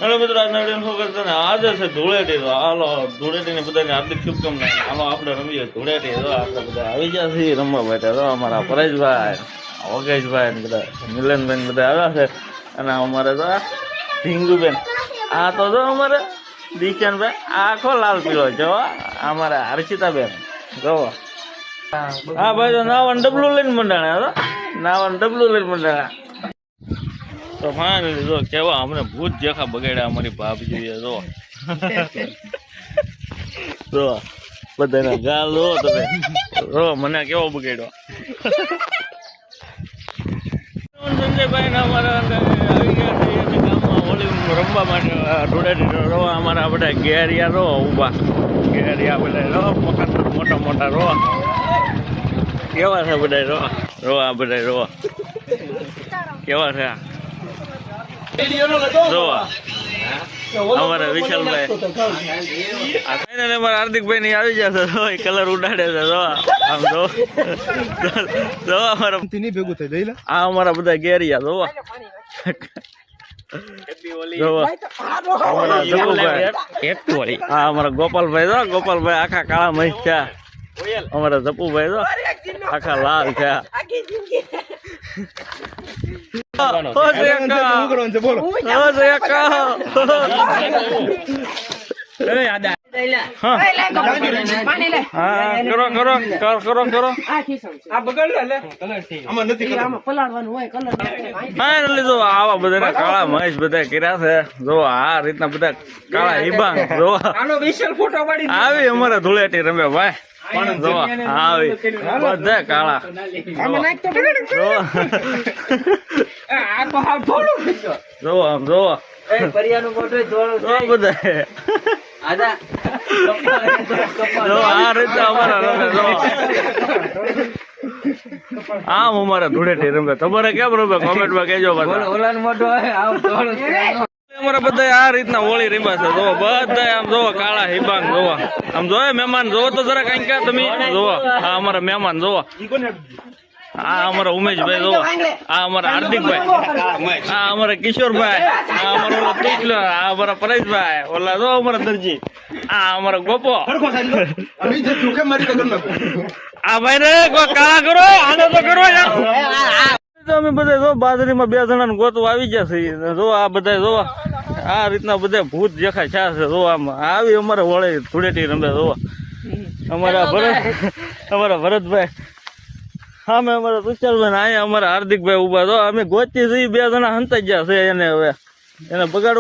Hello मित्रों, आज नवीन focus करने आज से धूळेटी तो हालो धूळेटी ने बधाने हार्दिक शुभकामना। हालो આપણે રમીએ ધૂળેટી તો આપણે બધા આવી ગયા છીએ રમવા માટે। તો અમારા પરેશભાઈ, ઓગેશભાઈ ને બધા મિલનબેન બધા આવ્યા છે અને અમારે તો ઢીંગુબેન આ તો જો અમારે દીશાનભાઈ આખો લાલ પીળો છે અમારા હર્ષિતાબેન જો હા ભાઈ તો નાવન ડબલું લઈને મંડાણા તો નાવન ડબલું લઈને મંડાણા। તો ફાઇનલી જો કેવા અમને ભૂત જેખા બગાડ્યા અમારી ભાભીએ જો જો બધાના ગાલ જો તમે જો મને કેવો બગાડ્યો। સંજયભાઈ ને અમારા આવી ગયા છે અને ગામમાં હોળી રમવા માટે ધૂળેટી રવા અમારા બધા ઘેરિયા રો ઊભા ઘેરિયા બધા રો મોટા મોટા રો કેવા છે બધા રો રો આ બધા રો કેવા છે અમારા વિશાલભાઈ અમારા હાર્દિકભાઈ ની આવી જશે કલર ઉડાડે છે આમ જો અમારા ભેગું થઈ આ અમારા બધા ઘેરિયા હા અમારા ગોપાલભાઈ આખા કાળા મહીસ છે। અમારા જપુભાઈ તો આખા લાલ છે। આવા બધા કાળા મહેશ બધા કર્યા છે જો આ રીતના બધા કાળા હિબાંગ જો આવી અમારા ધૂળેટી રમે ભાઈ આવી બધા કાળા જો આમ જો આ રીતે અમારા રમે આમ અમારા ધૂળેટી રમે તમારે કેમ રમે કોમેન્ટમાં કહેજો અમારા બધા આ રીતના હોળી રીબા છે જો બધા આમ જોવો કાળા હિબાંગ જોવો આમ જોવે મહેમાન જોવો તો જરા કઈ ક્યાં તમે જોવો આ અમારા મહેમાન જોવો આ અમારા ઉમેશભાઈ જોવો આ અમારા હાર્દિકભાઈ આ અમારા કિશોરભાઈ આ અમારા ટીકલો આ અમારા પરેશભાઈ ઓલા જો અમારા દરજી આ અમારા ગોપો આ ભાઈ રે કાળા કરો આનો તો કરો અમે બધા જો બાજરીમાં 2 જણા ગોતવા આવી ગયા છે જો આ બધા જો આ રીતના બધા ભૂત દેખાય છે જો આમ આવી અમારે વળે ધૂળેટી રમે જો અમારા ભરતભાઈ સામે અમારા તુષારભાઈ અહીંયા અમારા હાર્દિકભાઈ ઉભા જો અમે ગોતી જઈએ 2 જણા હંતાઈ ગયા છે એને હવે એને બગાડવા